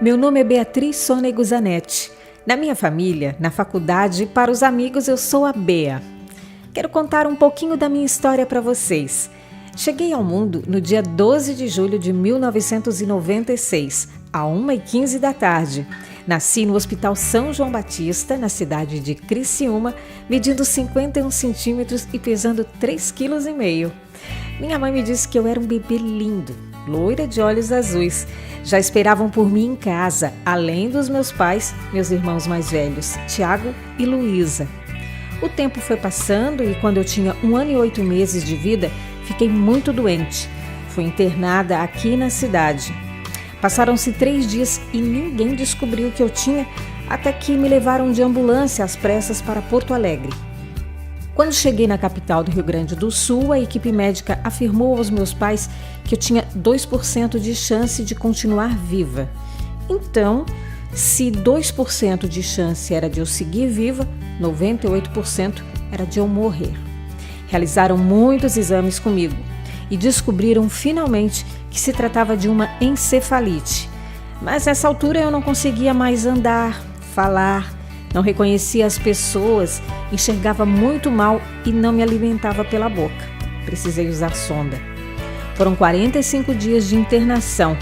Meu nome é Beatriz Sônego Zanetti. Na minha família, na faculdade e para os amigos eu sou a Bea. Quero contar um pouquinho da minha história para vocês. Cheguei ao mundo no dia 12 de julho de 1996, às 1h15 da tarde. Nasci no Hospital São João Batista, na cidade de Criciúma, medindo 51 centímetros e pesando 3,5 kg. Minha mãe me disse que eu era um bebê lindo, loira de olhos azuis. Já esperavam por mim em casa, além dos meus pais, meus irmãos mais velhos, Tiago e Luísa. O tempo foi passando e quando eu tinha 1 ano e 8 meses de vida, fiquei muito doente. Fui internada aqui na cidade. Passaram-se 3 dias e ninguém descobriu o que eu tinha, até que me levaram de ambulância às pressas para Porto Alegre. Quando cheguei na capital do Rio Grande do Sul, a equipe médica afirmou aos meus pais que eu tinha 2% de chance de continuar viva. Então, se 2% de chance era de eu seguir viva, 98% era de eu morrer. Realizaram muitos exames comigo e descobriram finalmente que se tratava de uma encefalite. Mas nessa altura eu não conseguia mais andar, falar, não reconhecia as pessoas, enxergava muito mal e não me alimentava pela boca. Precisei usar sonda. Foram 45 dias de internação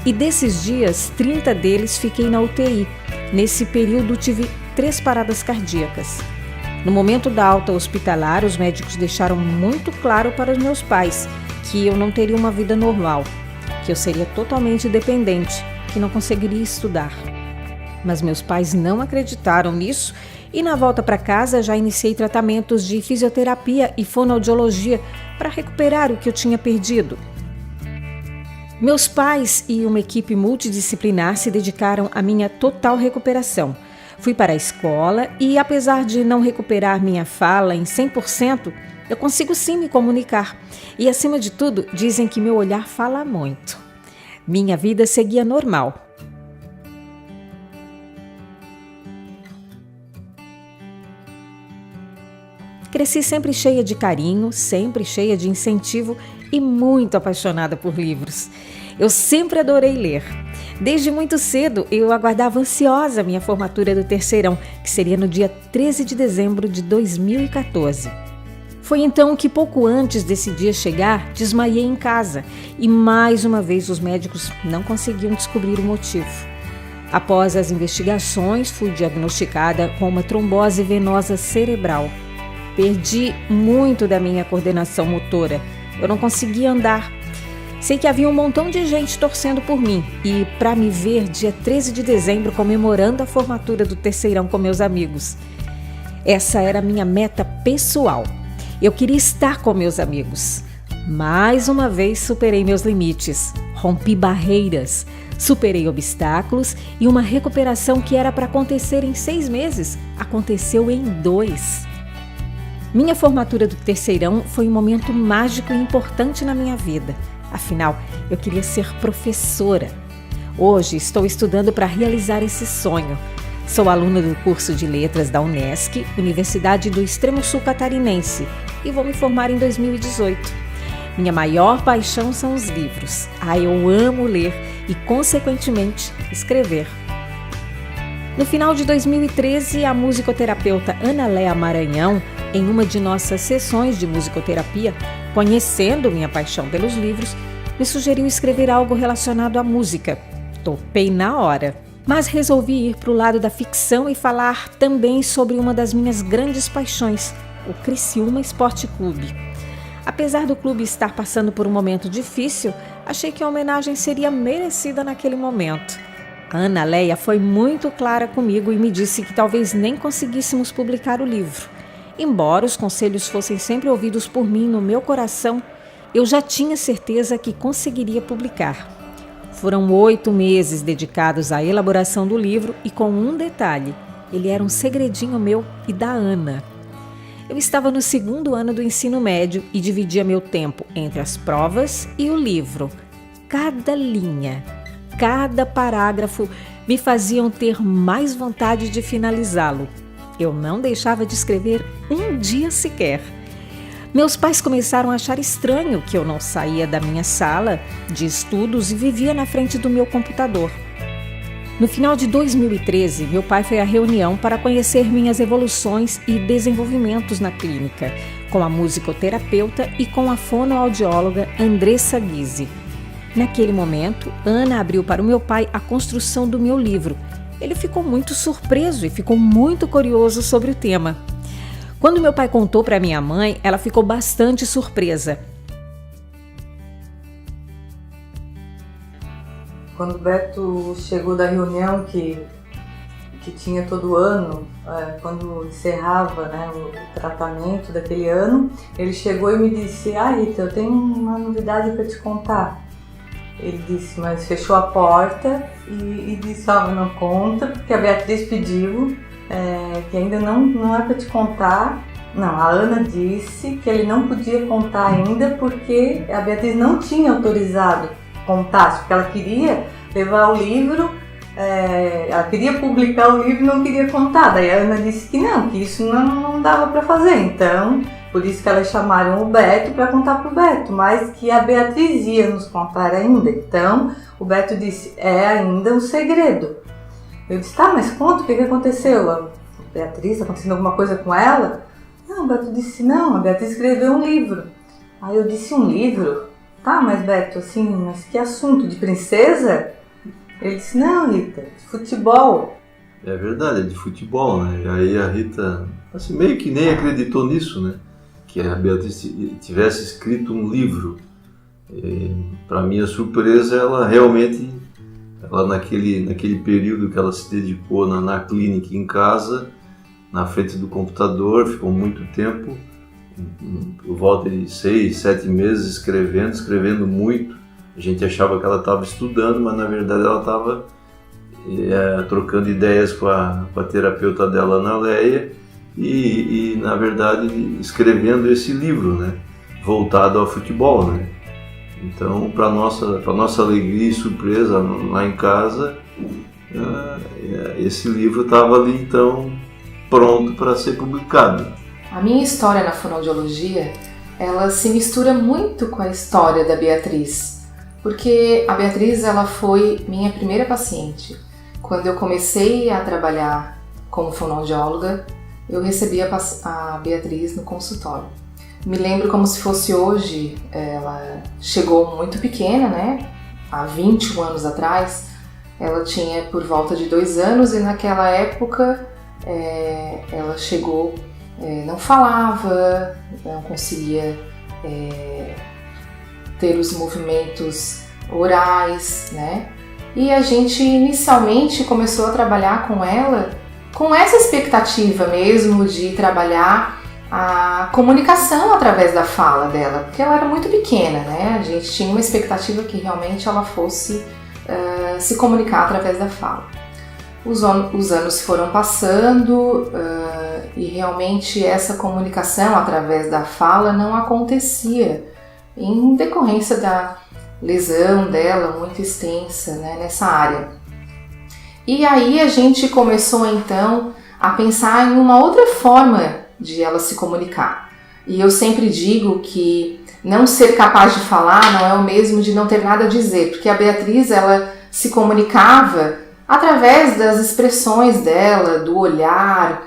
e desses dias, 30 deles fiquei na UTI. Nesse período tive 3 paradas cardíacas. No momento da alta hospitalar, os médicos deixaram muito claro para os meus pais que eu não teria uma vida normal, que eu seria totalmente dependente, que não conseguiria estudar. Mas meus pais não acreditaram nisso e na volta para casa já iniciei tratamentos de fisioterapia e fonoaudiologia para recuperar o que eu tinha perdido. Meus pais e uma equipe multidisciplinar se dedicaram à minha total recuperação. Fui para a escola e, apesar de não recuperar minha fala em 100%, eu consigo sim me comunicar. E, acima de tudo, dizem que meu olhar fala muito. Minha vida seguia normal. Cresci sempre cheia de carinho, sempre cheia de incentivo e muito apaixonada por livros. Eu sempre adorei ler. Desde muito cedo, eu aguardava ansiosa a minha formatura do terceirão, que seria no dia 13 de dezembro de 2014. Foi então que, pouco antes desse dia chegar, desmaiei em casa e, mais uma vez, os médicos não conseguiam descobrir o motivo. Após as investigações, fui diagnosticada com uma trombose venosa cerebral. Perdi muito da minha coordenação motora. Eu não conseguia andar. Sei que havia um montão de gente torcendo por mim e para me ver dia 13 de dezembro comemorando a formatura do terceirão com meus amigos. Essa era a minha meta pessoal. Eu queria estar com meus amigos. Mais uma vez superei meus limites, rompi barreiras, superei obstáculos e uma recuperação que era para acontecer em 6 meses, aconteceu em 2. Minha formatura do terceirão foi um momento mágico e importante na minha vida. Afinal, eu queria ser professora. Hoje estou estudando para realizar esse sonho. Sou aluna do curso de Letras da Unesc, Universidade do Extremo Sul Catarinense, e vou me formar em 2018. Minha maior paixão são os livros. Eu amo ler e, consequentemente, escrever. No final de 2013, a musicoterapeuta Ana Léa Maranhão, em uma de nossas sessões de musicoterapia, conhecendo minha paixão pelos livros, me sugeriu escrever algo relacionado à música. Topei na hora, mas resolvi ir para o lado da ficção e falar também sobre uma das minhas grandes paixões, o Criciúma Esporte Clube. Apesar do clube estar passando por um momento difícil, achei que a homenagem seria merecida naquele momento. A Ana Léa foi muito clara comigo e me disse que talvez nem conseguíssemos publicar o livro. Embora os conselhos fossem sempre ouvidos por mim no meu coração, eu já tinha certeza que conseguiria publicar. Foram 8 meses dedicados à elaboração do livro e com um detalhe, ele era um segredinho meu e da Ana. Eu estava no 2º ano do ensino médio e dividia meu tempo entre as provas e o livro. Cada linha, cada parágrafo me faziam ter mais vontade de finalizá-lo. Eu não deixava de escrever um dia sequer. Meus pais começaram a achar estranho que eu não saía da minha sala de estudos e vivia na frente do meu computador. No final de 2013, meu pai foi à reunião para conhecer minhas evoluções e desenvolvimentos na clínica, com a musicoterapeuta e com a fonoaudióloga Andressa Guise. Naquele momento, Ana abriu para o meu pai a construção do meu livro. Ele ficou muito surpreso e ficou muito curioso sobre o tema. Quando meu pai contou para minha mãe, ela ficou bastante surpresa. Quando o Beto chegou da reunião que tinha todo ano, quando encerrava, né, o tratamento daquele ano, ele chegou e me disse: Rita, eu tenho uma novidade para te contar. Ele disse, mas fechou a porta e disse: não conta, porque a Beatriz pediu, que ainda não é para te contar. Não, a Ana disse que ele não podia contar ainda porque a Beatriz não tinha autorizado contar, porque ela queria levar o livro, ela queria publicar o livro e não queria contar. Daí a Ana disse que não, que isso não dava para fazer, então por isso que elas chamaram o Beto para contar para o Beto, mas que a Beatriz ia nos contar ainda. Então o Beto disse: é ainda um segredo. Eu disse: tá, mas conta, o que aconteceu? A Beatriz, está acontecendo alguma coisa com ela? Não, o Beto disse: não, a Beatriz escreveu um livro. Aí eu disse: um livro? Tá, mas Beto, assim, mas que assunto? De princesa? Ele disse: não, Rita, de futebol. É verdade, é de futebol, né? E aí a Rita, assim, meio que nem acreditou nisso, né? Que a Beatriz tivesse escrito um livro. Para minha surpresa, ela realmente, naquele período que ela se dedicou na clínica em casa, na frente do computador, ficou muito tempo, por volta de 6, 7 meses escrevendo muito. A gente achava que ela estava estudando, mas na verdade ela estava trocando ideias com a terapeuta dela, Ana Leia, e na verdade escrevendo esse livro, né, voltado ao futebol, né. Então, para nossa alegria e surpresa lá em casa, esse livro estava ali então pronto para ser publicado. A minha história na fonoaudiologia, ela se mistura muito com a história da Beatriz, porque a Beatriz, ela foi minha primeira paciente. Quando eu comecei a trabalhar como fonoaudióloga, eu recebi a Beatriz no consultório. Me lembro como se fosse hoje. Ela chegou muito pequena, né? Há 21 anos atrás. Ela tinha por volta de 2 anos e naquela época ela chegou, não falava, não conseguia ter os movimentos orais, né? E a gente inicialmente começou a trabalhar com ela com essa expectativa mesmo de trabalhar a comunicação através da fala dela, porque ela era muito pequena, né? A gente tinha uma expectativa que realmente ela fosse se comunicar através da fala. Os anos foram passando e realmente essa comunicação através da fala não acontecia em decorrência da lesão dela muito extensa, né, nessa área. E aí a gente começou então a pensar em uma outra forma de ela se comunicar. E eu sempre digo que não ser capaz de falar não é o mesmo de não ter nada a dizer, porque a Beatriz, ela se comunicava através das expressões dela, do olhar,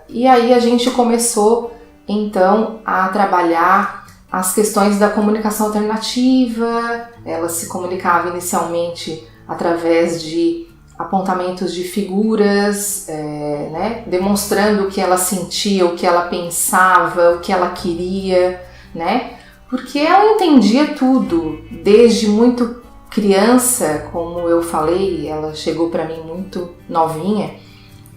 e aí a gente começou então a trabalhar as questões da comunicação alternativa. Ela se comunicava inicialmente através de apontamentos de figuras, né, demonstrando o que ela sentia, o que ela pensava, o que ela queria, né, porque ela entendia tudo, desde muito criança, como eu falei, ela chegou para mim muito novinha,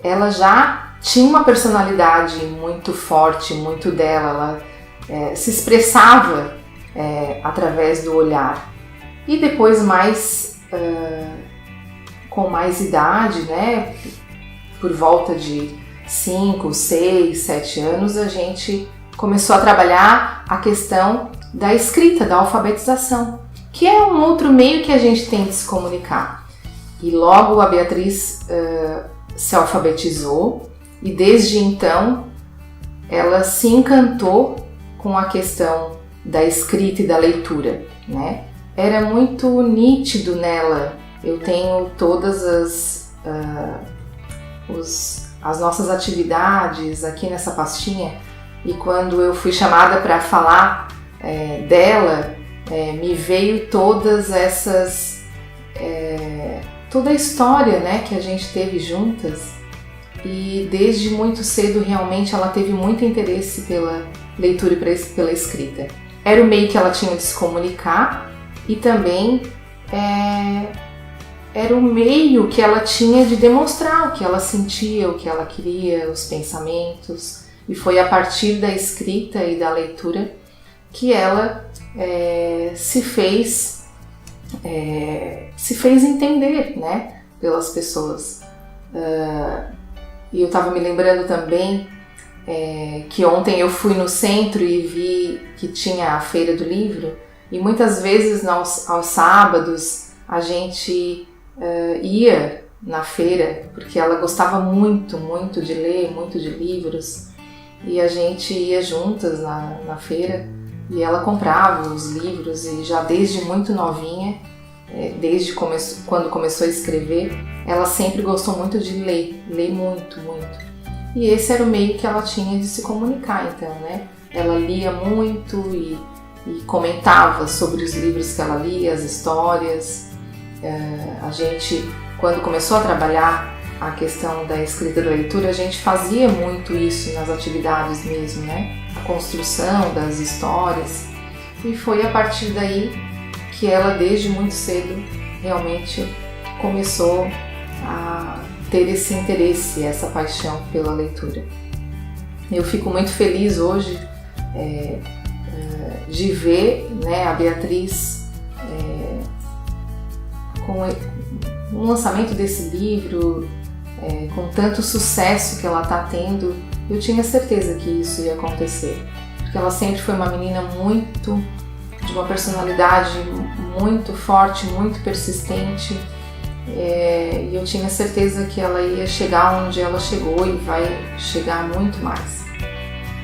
ela já tinha uma personalidade muito forte, muito dela, ela se expressava através do olhar. E depois com mais idade, né, por volta de 5, 6, 7 anos, a gente começou a trabalhar a questão da escrita, da alfabetização, que é um outro meio que a gente tem de se comunicar. E logo a Beatriz se alfabetizou e desde então ela se encantou com a questão da escrita e da leitura, né? Era muito nítido nela eu tenho todas as nossas atividades aqui nessa pastinha, e quando eu fui chamada para falar dela, me veio todas essas... toda a história, né, que a gente teve juntas, e desde muito cedo realmente ela teve muito interesse pela leitura e pela escrita. Era o meio que ela tinha de se comunicar, e também era o meio que ela tinha de demonstrar o que ela sentia, o que ela queria, os pensamentos. E foi a partir da escrita e da leitura que ela se fez entender, né, pelas pessoas. E eu estava me lembrando também que ontem eu fui no centro e vi que tinha a Feira do Livro, e muitas vezes aos sábados a gente ia na feira, porque ela gostava muito, muito de ler, muito de livros, e a gente ia juntas na feira, e ela comprava os livros, e já desde muito novinha, desde quando começou a escrever, ela sempre gostou muito de ler muito, muito. E esse era o meio que ela tinha de se comunicar, então, né? Ela lia muito e comentava sobre os livros que ela lia, as histórias. A gente, quando começou a trabalhar a questão da escrita e da leitura, a gente fazia muito isso nas atividades mesmo, né? A construção das histórias. E foi a partir daí que ela, desde muito cedo, realmente começou a ter esse interesse, essa paixão pela leitura. Eu fico muito feliz hoje de ver, né, a Beatriz com o lançamento desse livro, com tanto sucesso que ela está tendo. Eu tinha certeza que isso ia acontecer, porque ela sempre foi uma menina de uma personalidade muito forte, muito persistente, e eu tinha certeza que ela ia chegar onde ela chegou e vai chegar muito mais.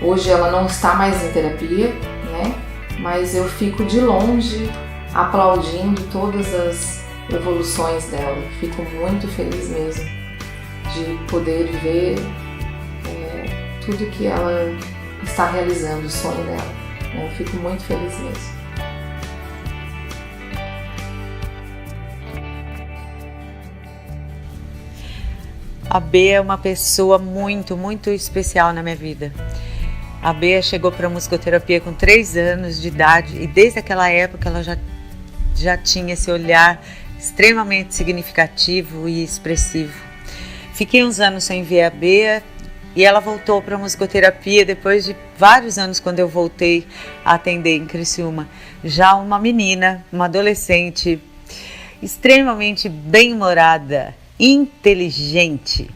Hoje ela não está mais em terapia, né? Mas eu fico de longe aplaudindo todas as evoluções dela. Fico muito feliz mesmo de poder ver tudo que ela está realizando, o sonho dela. Eu fico muito feliz mesmo. A Bea é uma pessoa muito, muito especial na minha vida. A Bea chegou para a musicoterapia com 3 anos de idade, e desde aquela época ela já tinha esse olhar extremamente significativo e expressivo. Fiquei uns anos sem ver a Bea, e ela voltou para a musicoterapia depois de vários anos, quando eu voltei a atender em Criciúma. Já uma menina, uma adolescente, extremamente bem-humorada, inteligente,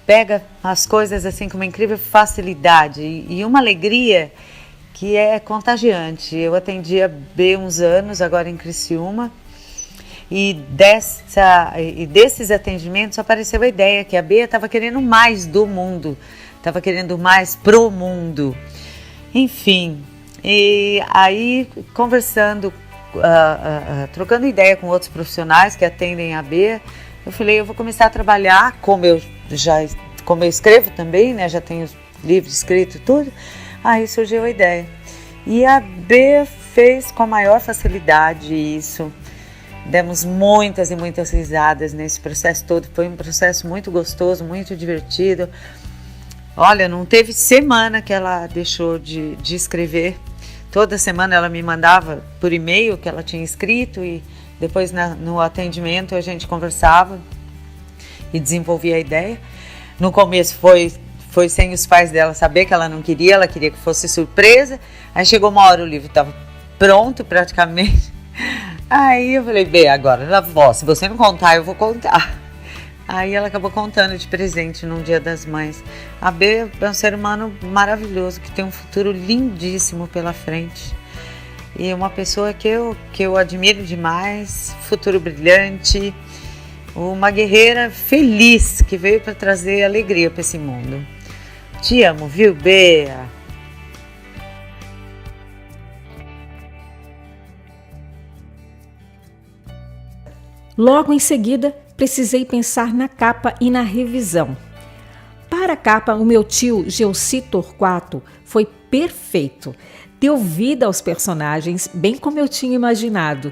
pega as coisas assim com uma incrível facilidade e uma alegria que é contagiante. Eu atendi a B uns anos, agora em Criciúma, e desses atendimentos apareceu a ideia que a B estava querendo mais do mundo, estava querendo mais pro mundo. Enfim, e aí conversando, trocando ideia com outros profissionais que atendem a B, eu falei, eu vou começar a trabalhar, como eu escrevo também, né? Já tenho livro escrito, tudo. Aí surgiu a ideia. E a B fez com a maior facilidade isso. Demos muitas e muitas risadas nesse processo todo. Foi um processo muito gostoso, muito divertido. Olha, não teve semana que ela deixou de escrever. Toda semana ela me mandava por e-mail o que ela tinha escrito, e depois no atendimento a gente conversava e desenvolvia a ideia. No começo foi sem os pais dela saber, que ela não queria, ela queria que fosse surpresa. Aí chegou uma hora, o livro estava pronto praticamente. Aí eu falei, bem, agora, vó, se você não contar, eu vou contar. Aí ela acabou contando de presente num Dia das Mães. A B é um ser humano maravilhoso, que tem um futuro lindíssimo pela frente. E uma pessoa que eu admiro demais, futuro brilhante, uma guerreira feliz que veio para trazer alegria para esse mundo. Te amo, viu, Bea? Logo em seguida, precisei pensar na capa e na revisão. Para a capa, o meu tio Gelsi Torquato foi perfeito. Deu vida aos personagens, bem como eu tinha imaginado.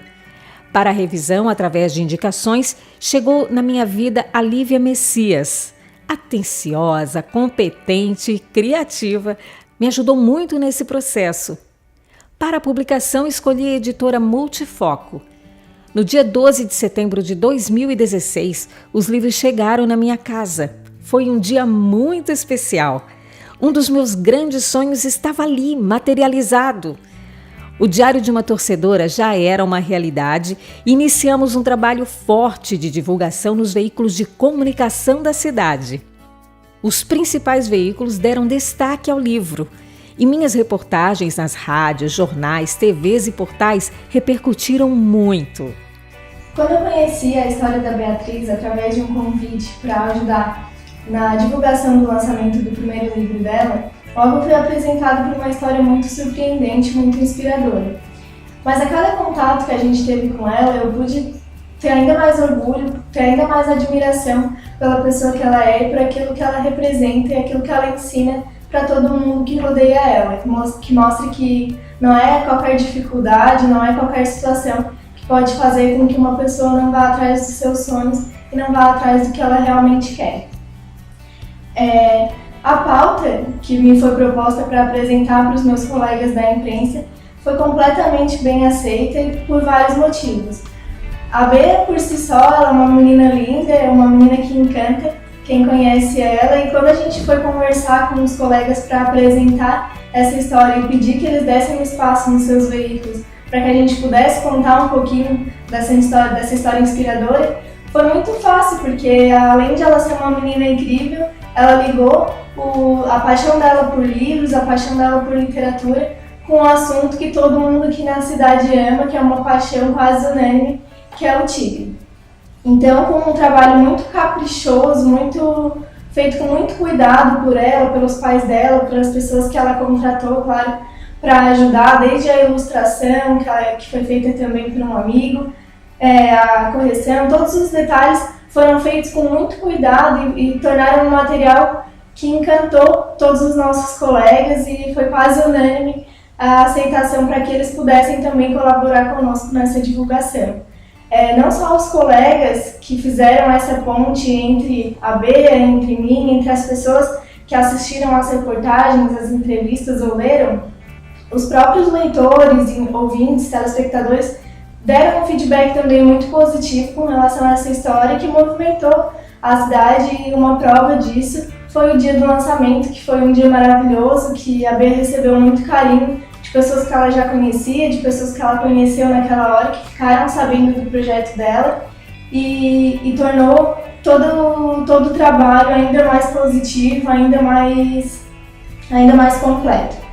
Para a revisão, através de indicações, chegou na minha vida a Lívia Messias. Atenciosa, competente e criativa, me ajudou muito nesse processo. Para a publicação, escolhi a editora Multifoco. No dia 12 de setembro de 2016, os livros chegaram na minha casa. Foi um dia muito especial. Um dos meus grandes sonhos estava ali, materializado. O Diário de uma Torcedora já era uma realidade e iniciamos um trabalho forte de divulgação nos veículos de comunicação da cidade. Os principais veículos deram destaque ao livro e minhas reportagens nas rádios, jornais, TVs e portais repercutiram muito. Quando eu conheci a história da Beatriz através de um convite para ajudar na divulgação do lançamento do primeiro livro dela, logo fui apresentado por uma história muito surpreendente, muito inspiradora. Mas a cada contato que a gente teve com ela, eu pude ter ainda mais orgulho, ter ainda mais admiração pela pessoa que ela é e por aquilo que ela representa e aquilo que ela ensina para todo mundo que rodeia ela, que mostra que não é qualquer dificuldade, não é qualquer situação que pode fazer com que uma pessoa não vá atrás dos seus sonhos e não vá atrás do que ela realmente quer. A pauta que me foi proposta para apresentar para os meus colegas da imprensa foi completamente bem aceita e por vários motivos. A Bea, por si só, ela é uma menina linda, é uma menina que encanta quem conhece ela, e quando a gente foi conversar com os colegas para apresentar essa história e pedir que eles dessem espaço nos seus veículos para que a gente pudesse contar um pouquinho dessa história inspiradora, foi muito fácil, porque além de ela ser uma menina incrível, ela ligou a paixão dela por livros, a paixão dela por literatura, com um assunto que todo mundo aqui na cidade ama, que é uma paixão quase unânime, que é o tigre. Então, com um trabalho muito caprichoso, feito com muito cuidado por ela, pelos pais dela, pelas pessoas que ela contratou, claro, para ajudar, desde a ilustração, que foi feita também por um amigo, a correção, todos os detalhes foram feitos com muito cuidado e tornaram um material que encantou todos os nossos colegas, e foi quase unânime a aceitação para que eles pudessem também colaborar conosco nessa divulgação. Não só os colegas que fizeram essa ponte entre a Bea, entre mim, entre as pessoas que assistiram às reportagens, às entrevistas ou leram, os próprios leitores, ouvintes, telespectadores deram um feedback também muito positivo com relação a essa história que movimentou a cidade, e uma prova disso foi o dia do lançamento, que foi um dia maravilhoso, que a Bea recebeu muito carinho de pessoas que ela já conhecia, de pessoas que ela conheceu naquela hora, que ficaram sabendo do projeto dela, e tornou todo o trabalho ainda mais positivo, ainda mais completo.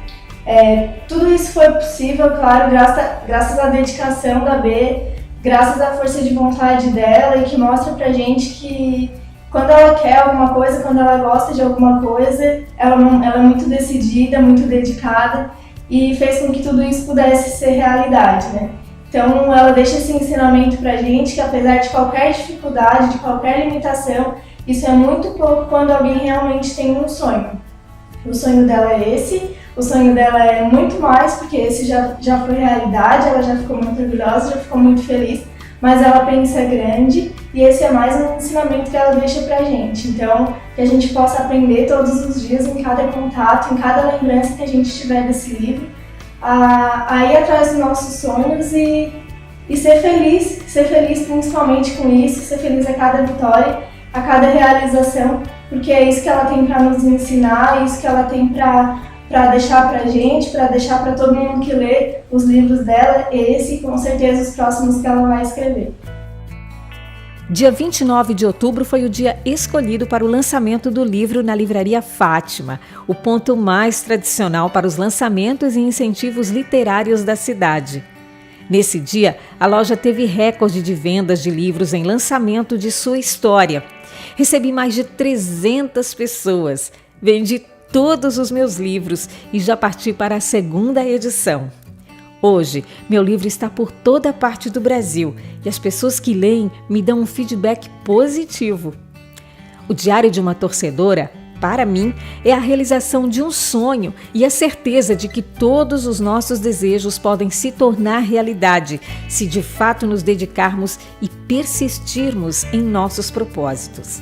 Tudo isso foi possível, claro, graças à dedicação da Bea, graças à força de vontade dela, e que mostra pra gente que quando ela quer alguma coisa, quando ela gosta de alguma coisa, ela é muito decidida, muito dedicada, e fez com que tudo isso pudesse ser realidade, né? Então ela deixa esse ensinamento pra gente, que apesar de qualquer dificuldade, de qualquer limitação, isso é muito pouco quando alguém realmente tem um sonho. O sonho dela é esse, o sonho dela é muito mais, porque esse já foi realidade, ela já ficou muito orgulhosa, já ficou muito feliz, mas ela pensa grande, e esse é mais um ensinamento que ela deixa pra gente. Então, que a gente possa aprender todos os dias, em cada contato, em cada lembrança que a gente tiver desse livro, a ir atrás dos nossos sonhos e ser feliz principalmente com isso, ser feliz a cada vitória, a cada realização, porque é isso que ela tem para nos ensinar, é isso que ela tem para deixar pra gente, para deixar para todo mundo que lê os livros dela, esse e com certeza os próximos que ela vai escrever. Dia 29 de outubro foi o dia escolhido para o lançamento do livro na Livraria Fátima, o ponto mais tradicional para os lançamentos e incentivos literários da cidade. Nesse dia, a loja teve recorde de vendas de livros em lançamento de sua história. Recebi mais de 300 pessoas, vendi todos os meus livros e já parti para a segunda edição. Hoje, meu livro está por toda parte do Brasil e as pessoas que leem me dão um feedback positivo. O Diário de uma Torcedora, para mim, é a realização de um sonho e a certeza de que todos os nossos desejos podem se tornar realidade se de fato nos dedicarmos e persistirmos em nossos propósitos.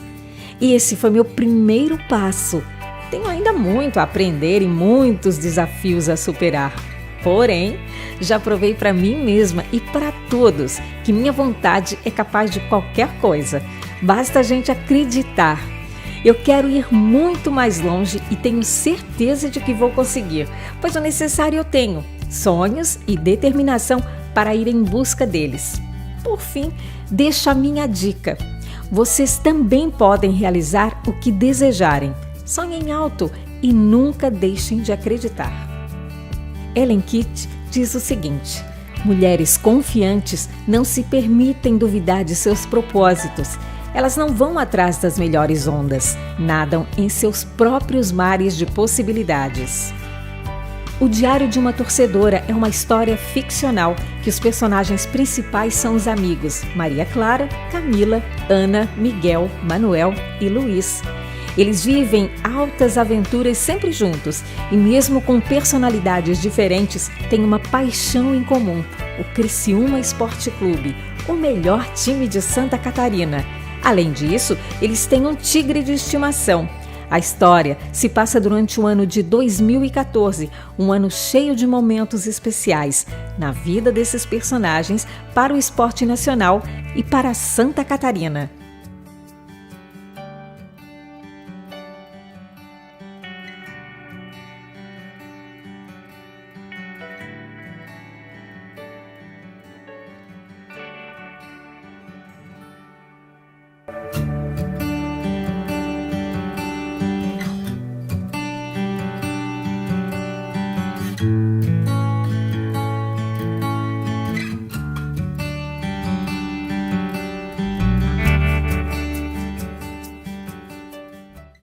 E esse foi meu primeiro passo. Tenho ainda muito a aprender e muitos desafios a superar. Porém, já provei para mim mesma e para todos que minha vontade é capaz de qualquer coisa. Basta a gente acreditar. Eu quero ir muito mais longe e tenho certeza de que vou conseguir, pois o necessário eu tenho: sonhos e determinação para ir em busca deles. Por fim, deixo a minha dica. Vocês também podem realizar o que desejarem. Sonhem alto e nunca deixem de acreditar. Ellen Kitt diz o seguinte: mulheres confiantes não se permitem duvidar de seus propósitos. Elas não vão atrás das melhores ondas, nadam em seus próprios mares de possibilidades. O Diário de uma Torcedora é uma história ficcional que os personagens principais são os amigos Maria Clara, Camila, Ana, Miguel, Manuel e Luiz. Eles vivem altas aventuras sempre juntos e mesmo com personalidades diferentes, têm uma paixão em comum: o Criciúma Esporte Clube, o melhor time de Santa Catarina. Além disso, eles têm um tigre de estimação. A história se passa durante o ano de 2014, um ano cheio de momentos especiais na vida desses personagens para o esporte nacional e para Santa Catarina.